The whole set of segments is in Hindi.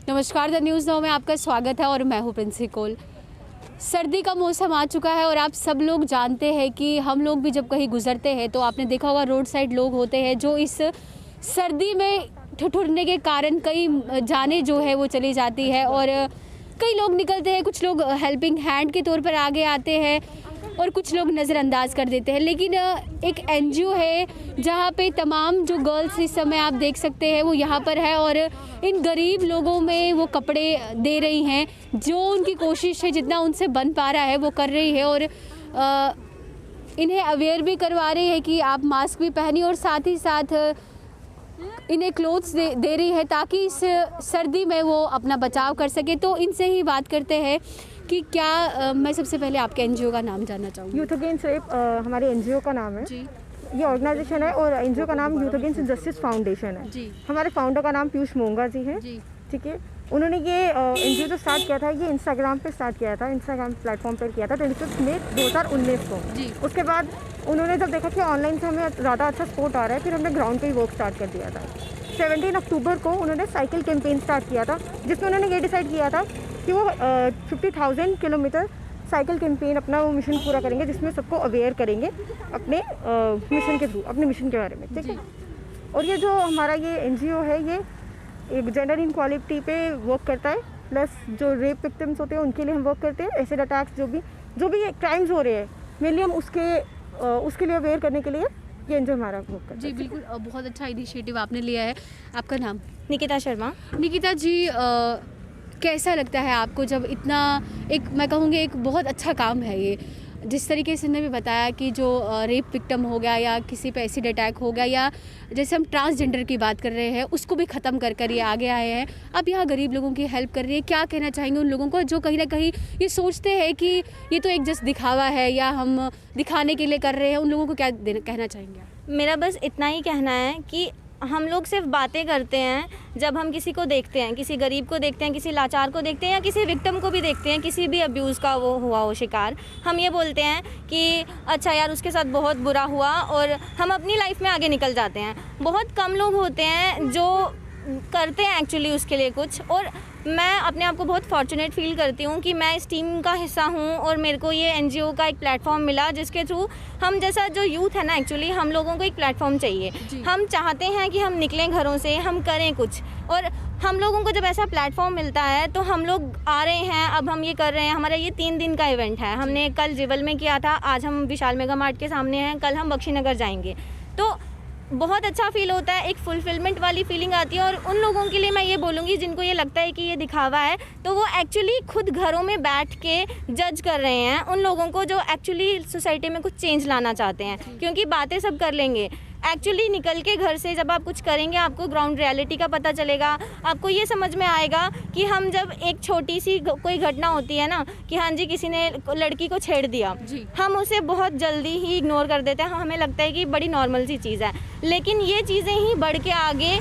नमस्कार, द न्यूज़ नाउ में आपका स्वागत है और मैं हूँ प्रिंसी कोल। सर्दी का मौसम आ चुका है और आप सब लोग जानते हैं कि हम लोग भी जब कहीं गुजरते हैं तो आपने देखा होगा रोड साइड लोग होते हैं जो इस सर्दी में ठिठुरने के कारण कई जानें जो है वो चली जाती है और कई लोग निकलते हैं, कुछ लोग हेल्पिंग हैंड के तौर पर आगे आते हैं और कुछ लोग नज़रअंदाज कर देते हैं। लेकिन एक एनजीओ है जहाँ पे तमाम जो गर्ल्स इस समय आप देख सकते हैं वो यहाँ पर है और इन गरीब लोगों में वो कपड़े दे रही हैं। जो उनकी कोशिश है, जितना उनसे बन पा रहा है वो कर रही है और इन्हें अवेयर भी करवा रही है कि आप मास्क भी पहनिए और साथ ही साथ इन्हें क्लोथ्स दे रही है ताकि इस सर्दी में वो अपना बचाव कर सके। तो इनसे ही बात करते हैं कि क्या मैं सबसे पहले आपके एनजीओ का नाम जानना चाहूँगी। यूथ अगेंस्ट रेप हमारे एनजीओ का नाम है जी। ये ऑर्गेनाइजेशन है और एनजीओ का नाम यूथ अगेंस्ट जस्टिस फाउंडेशन है जी। हमारे फाउंडर का नाम पीयूष मोंगा जी है जी। ठीक है, उन्होंने ये एनजीओ जो स्टार्ट किया था ये इंस्टाग्राम पे स्टार्ट किया था, इंस्टाग्राम प्लेटफॉर्म पर किया था 26 मई 2019 को जी। उसके बाद उन्होंने जब देखा कि ऑनलाइन से हमें ज़्यादा अच्छा सपोर्ट आ रहा है, फिर हमने ग्राउंड पे ही वर्क स्टार्ट कर दिया था। 17 अक्टूबर को उन्होंने साइकिल कैंपेन स्टार्ट किया था जिसमें उन्होंने ये डिसाइड किया था कि वो 50,000 किलोमीटर साइकिल कैंपेन अपना वो मिशन पूरा करेंगे जिसमें सबको अवेयर करेंगे अपने मिशन के थ्रू, अपने मिशन के बारे में। ठीक है, और ये जो हमारा ये एनजीओ है ये एक जेंडर इनक्वालिटी पे वर्क करता है, प्लस जो रेप विक्टिम्स होते हैं उनके लिए हम वर्क करते हैं। एसिड अटैक्स जो भी क्राइम्स हो रहे हैं मेनली हम उसके लिए अवेयर करने के लिए ये एनजीओ हमारा वर्क करता है। जी बिल्कुल, बहुत अच्छा इनिशिएटिव आपने लिया है। आपका नाम? निकिता शर्मा। निकिता जी, कैसा लगता है आपको जब इतना एक मैं कहूँगी एक बहुत अच्छा काम है ये, जिस तरीके से ने भी बताया कि जो रेप विक्टिम हो गया या किसी पे एसिड अटैक हो गया या जैसे हम ट्रांसजेंडर की बात कर रहे हैं उसको भी ख़त्म कर ये आगे आए हैं, अब यहाँ गरीब लोगों की हेल्प कर रही है। क्या कहना चाहेंगे उन लोगों को जो कहीं ना कहीं ये सोचते हैं कि ये तो एक जस्ट दिखावा है या हम दिखाने के लिए कर रहे हैं, उन लोगों को क्या कहना चाहेंगे? मेरा बस इतना ही कहना है कि हम लोग सिर्फ बातें करते हैं जब हम किसी को देखते हैं, किसी गरीब को देखते हैं, किसी लाचार को देखते हैं या किसी विक्टिम को भी देखते हैं, किसी भी अब्यूज़ का वो हुआ हो शिकार, हम ये बोलते हैं कि अच्छा यार उसके साथ बहुत बुरा हुआ और हम अपनी लाइफ में आगे निकल जाते हैं। बहुत कम लोग होते हैं जो करते हैं एक्चुअली उसके लिए कुछ, और मैं अपने आप को बहुत फॉर्चुनेट फील करती हूँ कि मैं इस टीम का हिस्सा हूँ और मेरे को ये एनजीओ का एक प्लेटफॉर्म मिला जिसके थ्रू हम जैसा जो यूथ है ना, एक्चुअली हम लोगों को एक प्लेटफॉर्म चाहिए। हम चाहते हैं कि हम निकलें घरों से, हम करें कुछ, और हम लोगों को जब ऐसा प्लेटफॉर्म मिलता है तो हम लोग आ रहे हैं। अब हम ये कर रहे हैं, हमारा ये 3 दिन का इवेंट है। हमने कल जिवल में किया था, आज हम विशाल मेगा मार्ट के सामने हैं, कल हम बख्शीनगर जाएंगे। तो बहुत अच्छा फील होता है, एक फुलफिलमेंट वाली फीलिंग आती है। और उन लोगों के लिए मैं ये बोलूँगी जिनको ये लगता है कि ये दिखावा है, तो वो एक्चुअली खुद घरों में बैठ के जज कर रहे हैं उन लोगों को जो एक्चुअली सोसाइटी में कुछ चेंज लाना चाहते हैं। क्योंकि बातें सब कर लेंगे, एक्चुअली निकल के घर से जब आप कुछ करेंगे आपको ग्राउंड रियलिटी का पता चलेगा। आपको ये समझ में आएगा कि हम जब एक छोटी सी कोई घटना होती है ना कि हाँ जी किसी ने लड़की को छेड़ दिया, हम उसे बहुत जल्दी ही इग्नोर कर देते हैं, हमें लगता है कि बड़ी नॉर्मल सी चीज़ है। लेकिन ये चीज़ें ही बढ़ के आगे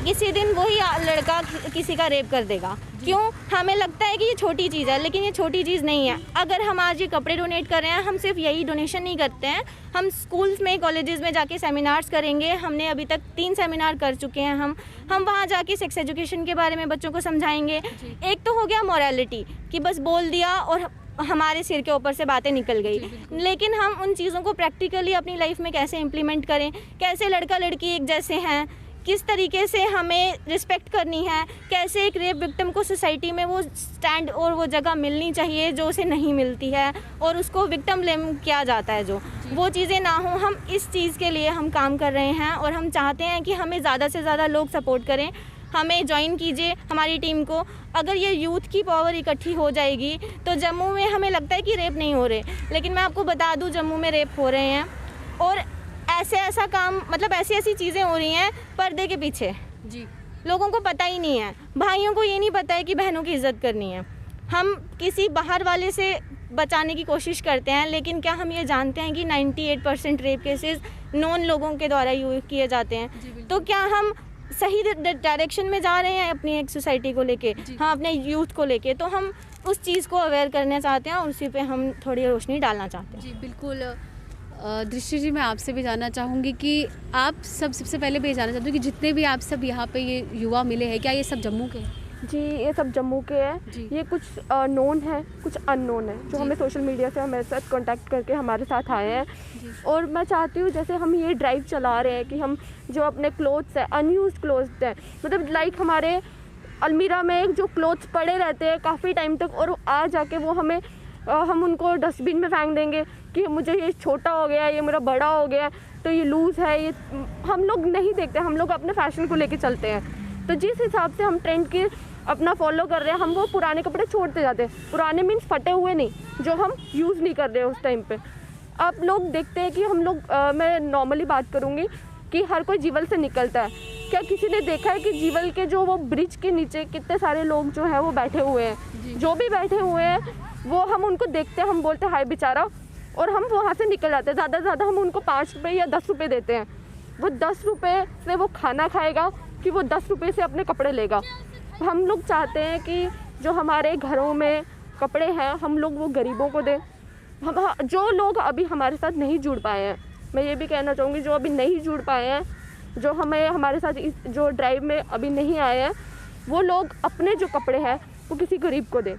किसी दिन वही लड़का किसी का रेप कर देगा। क्यों? हमें लगता है कि ये छोटी चीज़ है, लेकिन ये छोटी चीज़ नहीं है। अगर हम आज ये कपड़े डोनेट कर रहे हैं, हम सिर्फ यही डोनेशन नहीं करते हैं, हम स्कूल्स में कॉलेजेस में जाके सेमिनार्स करेंगे। हमने अभी तक 3 सेमिनार कर चुके हैं। हम वहाँ जाके सेक्स एजुकेशन के बारे में बच्चों को समझाएंगे। एक तो हो गया मॉरलिटी कि बस बोल दिया और हमारे सिर के ऊपर से बातें निकल गई, लेकिन हम उन चीज़ों को प्रैक्टिकली अपनी लाइफ में कैसे इम्प्लीमेंट करें, कैसे लड़का लड़की एक जैसे हैं, किस तरीके से हमें रिस्पेक्ट करनी है, कैसे एक रेप विक्टिम को सोसाइटी में वो स्टैंड और वो जगह मिलनी चाहिए जो उसे नहीं मिलती है और उसको विक्टिम ब्लेम किया जाता है, जो वो चीज़ें ना हो। हम इस चीज़ के लिए हम काम कर रहे हैं और हम चाहते हैं कि हमें ज़्यादा से ज़्यादा लोग सपोर्ट करें, हमें ज्वाइन कीजिए हमारी टीम को। अगर ये यूथ की पावर इकट्ठी हो जाएगी तो जम्मू में हमें लगता है कि रेप नहीं हो रहे, लेकिन मैं आपको बता दूं जम्मू में रेप हो रहे हैं और ऐसा काम मतलब ऐसी चीज़ें हो रही हैं पर्दे के पीछे जी। लोगों को पता ही नहीं है, भाइयों को ये नहीं पता है कि बहनों की इज़्ज़त करनी है। हम किसी बाहर वाले से बचाने की कोशिश करते हैं, लेकिन क्या हम ये जानते हैं कि 98% रेप केसेस नॉन लोगों के द्वारा यूज़ किए जाते हैं। तो क्या हम सही डायरेक्शन में जा रहे हैं अपनी एक सोसाइटी को लेके, हाँ अपने यूथ को लेके? तो हम उस चीज़ को अवेयर करना चाहते हैं और उसी पे हम थोड़ी रोशनी डालना चाहते हैं। जी बिल्कुल। दृष्टि जी, मैं आपसे भी जानना चाहूँगी कि आप सबसे पहले भी ये जानना चाहती हूँ कि जितने भी आप सब यहाँ पे ये युवा मिले हैं, क्या ये सब जम्मू के हैं? जी, ये सब जम्मू के हैं। ये कुछ नोन है, कुछ अननोन है, जो हमें सोशल मीडिया से हमारे साथ कांटेक्ट करके हमारे साथ आए हैं। और मैं चाहती हूँ जैसे हम ये ड्राइव चला रहे हैं कि हम जो अपने क्लोथ्स हैं, अनयूज्ड क्लोथ्स हैं, मतलब लाइक हमारे अलमीरा में जो क्लोथ्स पड़े रहते हैं काफ़ी टाइम तक, और आ जाके वो हम उनको डस्टबिन में फेंक देंगे कि मुझे ये छोटा हो गया, ये मेरा बड़ा हो गया, तो ये लूज़ है, ये हम लोग नहीं देखते। हम लोग अपने फैशन को लेके चलते हैं। तो जिस हिसाब से हम ट्रेंड की अपना फॉलो कर रहे हैं, हम वो पुराने कपड़े छोड़ते जाते हैं। पुराने मीन्स फटे हुए नहीं, जो हम यूज़ नहीं कर रहे हैं उस टाइम पे। आप लोग देखते हैं कि हम लोग मैं नॉर्मली बात करूँगी कि हर कोई जीवल से निकलता है। क्या किसी ने देखा है कि जीवल के जो वो ब्रिज के नीचे कितने सारे लोग जो हैं वो बैठे हुए हैं? जो भी बैठे हुए हैं वो हम उनको देखते हैं, हम बोलते हैं हाय बेचारा, और हम वहाँ से निकल जाते हैं। ज़्यादा से ज़्यादा हम उनको 5 रुपये या 10 रुपये देते हैं। वो 10 रुपये से वो खाना खाएगा कि वो 10 रुपये से अपने कपड़े लेगा? हम लोग चाहते हैं कि जो हमारे घरों में कपड़े हैं हम लोग वो गरीबों को दें। हम जो लोग अभी हमारे साथ नहीं जुड़ पाए हैं, मैं ये भी कहना चाहूँगी, जो अभी नहीं जुड़ पाए हैं, जो हमारे साथ इस जो ड्राइव में अभी नहीं आए हैं, वो लोग अपने जो कपड़े हैं वो किसी गरीब को दें।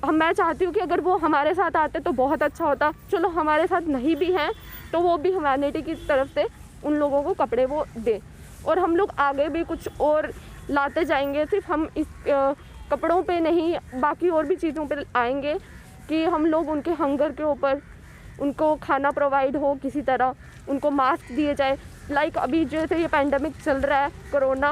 मैं चाहती हूँ कि अगर वो हमारे साथ आते तो बहुत अच्छा होता। चलो हमारे साथ नहीं भी हैं तो वो भी ह्यूमैनिटी की तरफ से उन लोगों को कपड़े वो दें, और हम लोग आगे भी कुछ और लाते जाएंगे। सिर्फ हम इस कपड़ों पे नहीं, बाकी और भी चीज़ों पे आएंगे कि हम लोग उनके हंगर के ऊपर उनको खाना प्रोवाइड हो, किसी तरह उनको मास्क दिए जाए। लाइक अभी जैसे ये पैंडेमिक चल रहा है कोरोना,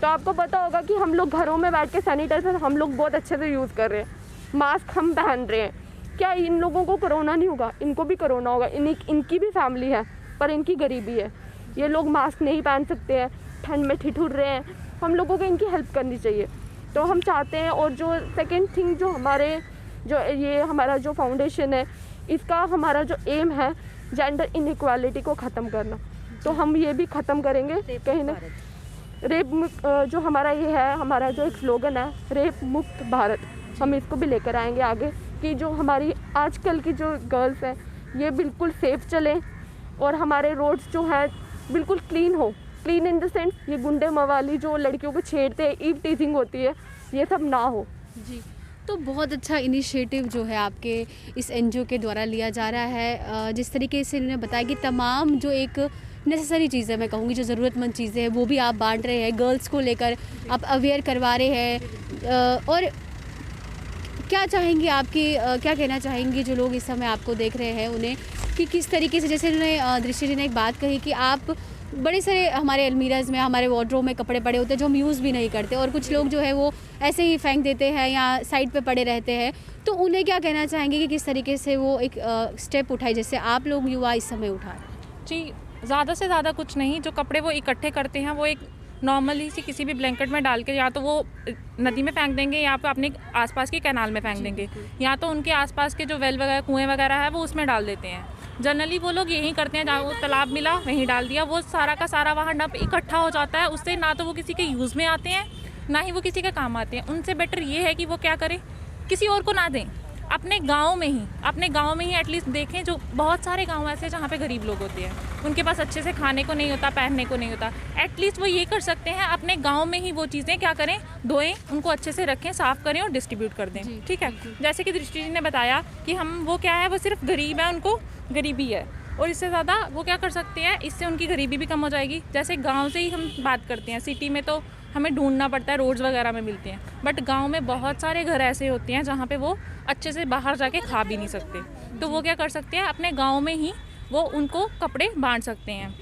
तो आपको पता होगा कि हम लोग घरों में बैठ के सैनिटाइजर हम लोग बहुत अच्छे से यूज़ कर रहे हैं, मास्क हम पहन रहे हैं। क्या इन लोगों को कोरोना नहीं होगा? इनको भी कोरोना होगा। इनकी भी फैमिली है पर इनकी गरीबी है। ये लोग मास्क नहीं पहन सकते हैं, ठंड में ठिठुर रहे हैं। हम लोगों को इनकी हेल्प करनी चाहिए। तो हम चाहते हैं, और जो सेकंड थिंग जो ये हमारा जो फाउंडेशन है, इसका हमारा जो एम है जेंडर इनइक्वालिटी को ख़त्म करना। तो हम ये भी ख़त्म करेंगे कहीं ना। रेप मुक्त जो हमारा ये है, हमारा जो एक स्लोगन है रेप मुक्त भारत, हम इसको भी लेकर आएंगे आगे कि जो हमारी आजकल की जो गर्ल्स हैं ये बिल्कुल सेफ़ चलें, और हमारे रोड्स जो हैं बिल्कुल क्लीन हो। क्लीन इन द सेंस ये गुंडे मवाली जो लड़कियों को छेड़ते हैं, ईव टीजिंग होती है, ये सब ना हो। जी, तो बहुत अच्छा इनिशिएटिव जो है आपके इस एनजीओ के द्वारा लिया जा रहा है। जिस तरीके से इन्होंने बताया कि तमाम जो एक नेसेसरी चीज़ें, मैं कहूँगी जो ज़रूरतमंद चीज़ें हैं वो भी आप बांट रहे हैं, गर्ल्स को लेकर आप अवेयर करवा रहे हैं। और क्या चाहेंगी क्या कहना चाहेंगी जो लोग इस समय आपको देख रहे हैं उन्हें, कि किस तरीके से, जैसे उन्होंने दृष्टि जी ने एक बात कही कि आप बड़े सारे हमारे अलमीराज में, हमारे वार्डरोब में कपड़े पड़े होते हैं जो हम यूज़ भी नहीं करते, और कुछ लोग जो है वो ऐसे ही फेंक देते हैं या साइड पे पड़े रहते हैं, तो उन्हें क्या कहना चाहेंगे कि किस तरीके से वो एक स्टेप उठाए जैसे आप लोग युवा इस समय उठा रहे हैं? जी, ज़्यादा से ज़्यादा कुछ नहीं, जो कपड़े वो इकट्ठे करते हैं वो एक नॉर्मली सी किसी भी ब्लैंकेट में डाल के या तो वो नदी में फेंक देंगे या फिर अपने आसपास की कैनाल में फेंक देंगे, या तो उनके आसपास के जो वेल वगैरह, कुएँ वगैरह है वो उसमें डाल देते हैं। जनरली वो लोग यही करते हैं, जहाँ वो तालाब मिला वहीं डाल दिया, वो सारा का सारा वहाँ डंप इकट्ठा हो जाता है। उससे ना तो वो किसी के यूज़ में आते हैं, ना ही वो किसी के काम आते हैं। उनसे बेटर ये है कि वो क्या करें, किसी और को ना दें, अपने गांव में ही एटलीस्ट देखें। जो बहुत सारे गांव ऐसे हैं जहाँ पे गरीब लोग होते हैं, उनके पास अच्छे से खाने को नहीं होता, पहनने को नहीं होता। एटलीस्ट वो ये कर सकते हैं, अपने गांव में ही वो चीज़ें क्या करें, धोएं, उनको अच्छे से रखें, साफ़ करें और डिस्ट्रीब्यूट कर दें। ठीक है, जैसे कि दृष्टि जी ने बताया कि हम वो क्या है, वो सिर्फ गरीब है, उनको गरीबी है, और इससे ज़्यादा वो क्या कर सकते हैं, इससे उनकी गरीबी भी कम हो जाएगी। जैसे गाँव से ही हम बात करते हैं, सिटी में तो हमें ढूंढना पड़ता है, रोड्स वगैरह में मिलते हैं, बट गांव में बहुत सारे घर ऐसे होते हैं जहाँ पे वो अच्छे से बाहर जाके खा भी नहीं सकते। तो वो क्या कर सकते हैं, अपने गांव में ही वो उनको कपड़े बांट सकते हैं।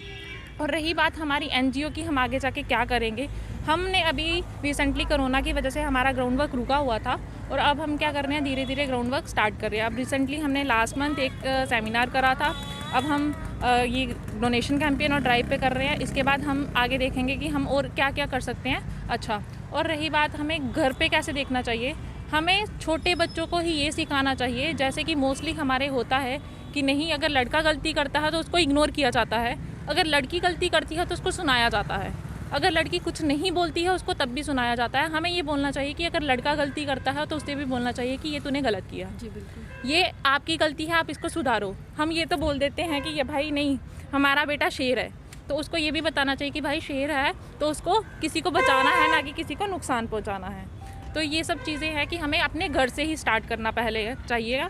और रही बात हमारी एनजीओ की, हम आगे जाके क्या करेंगे, हमने अभी रिसेंटली कोरोना की वजह से हमारा ग्राउंड वर्क रुका हुआ था, और अब हम क्या कर रहे हैं, धीरे धीरे ग्राउंड वर्क स्टार्ट कर रहे हैं। अब रिसेंटली हमने लास्ट मंथ एक सेमिनार करा था, अब हम ये डोनेशन कैंपेन और ड्राइव पे कर रहे हैं। इसके बाद हम आगे देखेंगे कि हम और क्या क्या कर सकते हैं। अच्छा, और रही बात हमें घर पे कैसे देखना चाहिए, हमें छोटे बच्चों को ही ये सिखाना चाहिए। जैसे कि मोस्टली हमारे होता है कि नहीं, अगर लड़का गलती करता है तो उसको इग्नोर किया जाता है, अगर लड़की गलती करती है तो उसको सुनाया जाता है। अगर लड़की कुछ नहीं बोलती है उसको तब भी सुनाया जाता है। हमें ये बोलना चाहिए कि अगर लड़का गलती करता है तो उससे भी बोलना चाहिए कि ये तूने गलत किया, जी बिल्कुल, ये आपकी गलती है, आप इसको सुधारो। हम ये तो बोल देते हैं कि ये भाई नहीं, हमारा बेटा शेर है, तो उसको ये भी बताना चाहिए कि भाई शेर है तो उसको किसी को बचाना है, ना कि किसी को नुकसान पहुंचाना है। तो ये सब चीज़ें हैं कि हमें अपने घर से ही स्टार्ट करना पहले चाहिए।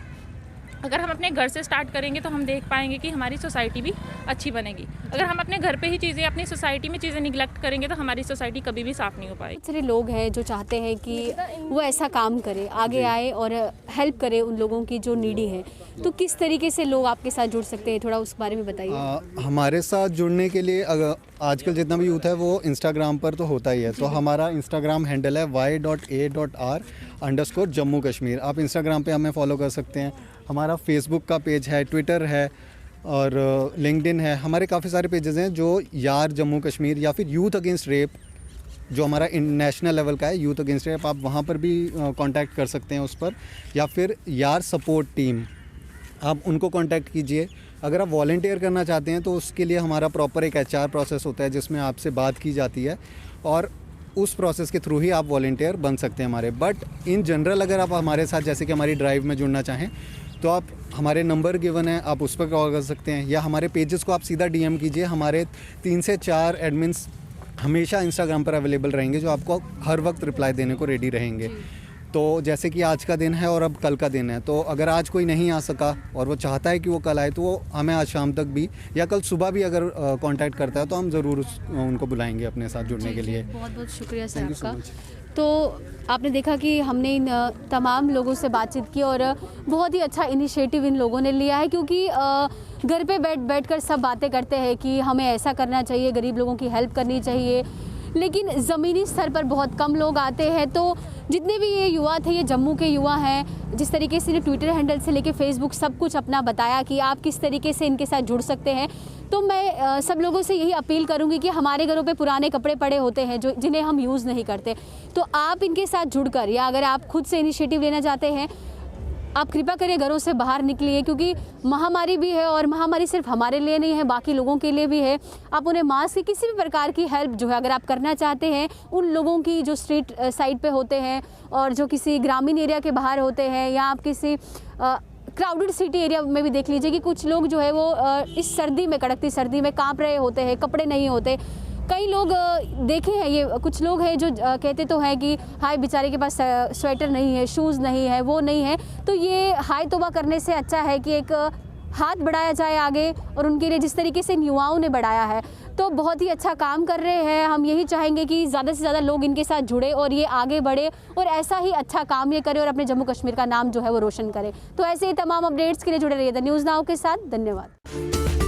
अगर हम अपने घर से स्टार्ट करेंगे तो हम देख पाएंगे कि हमारी सोसाइटी भी अच्छी बनेगी। अगर हम अपने घर पे ही चीज़ें, अपनी सोसाइटी में चीज़ें निगलेक्ट करेंगे तो हमारी सोसाइटी कभी भी साफ़ नहीं हो पाएगी। बहुत सारे लोग हैं जो चाहते हैं कि वो ऐसा काम करे, आगे आए और हेल्प करे उन लोगों की जो नीडी है। तो किस तरीके से लोग आपके साथ जुड़ सकते हैं, थोड़ा उस बारे में बताइए। हमारे साथ जुड़ने के लिए अगर आजकल जितना भी यूथ है वो इंस्टाग्राम पर तो होता ही है, तो हमारा इंस्टाग्राम हैंडल है y.a.r_जम्मू कश्मीर। आप इंस्टाग्राम पे हमें फॉलो कर सकते हैं। हमारा फेसबुक का पेज है, ट्विटर है और लिंक्डइन है। हमारे काफ़ी सारे पेजेस हैं जो यार जम्मू कश्मीर या फिर यूथ अगेंस्ट रेप, जो हमारा नेशनल लेवल का है यूथ अगेंस्ट रेप, आप वहाँ पर भी कांटेक्ट कर सकते हैं उस पर, या फिर यार सपोर्ट टीम, आप उनको कांटेक्ट कीजिए। अगर आप वॉलंटियर करना चाहते हैं तो उसके लिए हमारा प्रॉपर एक HR प्रोसेस होता है जिसमें आपसे बात की जाती है और उस प्रोसेस के थ्रू ही आप वॉलंटियर बन सकते हैं हमारे। बट इन जनरल अगर आप हमारे साथ जैसे कि हमारी ड्राइव में जुड़ना चाहें तो आप हमारे नंबर गिवन है, आप उस पर कॉल कर सकते हैं, या हमारे पेजेस को आप सीधा DM कीजिए। हमारे 3 से 4 एडमिन्स हमेशा इंस्टाग्राम पर अवेलेबल रहेंगे जो आपको हर वक्त रिप्लाई देने को रेडी रहेंगे। तो जैसे कि आज का दिन है और अब कल का दिन है, तो अगर आज कोई नहीं आ सका और वो चाहता है कि वो कल आए तो वो हमें आज शाम तक भी या कल सुबह भी अगर कांटेक्ट करता है तो हम ज़रूर उनको बुलाएंगे अपने साथ जुड़ने के लिए। बहुत बहुत शुक्रिया सर Thank you so आपका। much. तो आपने देखा कि हमने इन तमाम लोगों से बातचीत की और बहुत ही अच्छा इनिशिएटिव इन लोगों ने लिया है, क्योंकि घर पे बैठ कर सब बातें करते हैं कि हमें ऐसा करना चाहिए, गरीब लोगों की हेल्प करनी चाहिए, लेकिन ज़मीनी स्तर पर बहुत कम लोग आते हैं। तो जितने भी ये युवा थे, ये जम्मू के युवा हैं, जिस तरीके से ट्विटर हैंडल से लेके फेसबुक सब कुछ अपना बताया कि आप किस तरीके से इनके साथ जुड़ सकते हैं। तो मैं सब लोगों से यही अपील करूंगी कि हमारे घरों पे पुराने कपड़े पड़े होते हैं जो जिन्हें हम यूज़ नहीं करते, तो आप इनके साथ जुड़कर, या अगर आप खुद से इनिशिएटिव लेना चाहते हैं, आप कृपया करिए घरों से बाहर निकलिए, क्योंकि महामारी भी है और महामारी सिर्फ हमारे लिए नहीं है, बाकी लोगों के लिए भी है। आप उन्हें मास्क की किसी भी प्रकार की हेल्प जो है अगर आप करना चाहते हैं, उन लोगों की जो स्ट्रीट साइड पे होते हैं और जो किसी ग्रामीण एरिया के बाहर होते हैं, या आप किसी क्राउडेड सिटी एरिया में भी देख लीजिए कि कुछ लोग जो है वो इस सर्दी में, कड़कती सर्दी में काँप रहे होते हैं, कपड़े नहीं होते। कई लोग देखे हैं, ये कुछ लोग हैं जो कहते तो हैं कि हाय बेचारे के पास स्वेटर नहीं है, शूज़ नहीं है, वो नहीं है। तो ये हाय तौबा करने से अच्छा है कि एक हाथ बढ़ाया जाए आगे, और उनके लिए जिस तरीके से इन युवाओं ने बढ़ाया है तो बहुत ही अच्छा काम कर रहे हैं। हम यही चाहेंगे कि ज़्यादा से ज़्यादा लोग इनके साथ जुड़े और ये आगे बढ़े और ऐसा ही अच्छा काम ये करे और अपने जम्मू कश्मीर का नाम जो है वो रोशन करे। तो ऐसे ही तमाम अपडेट्स के लिए जुड़े रहिए द न्यूज़ नाउ के साथ। धन्यवाद।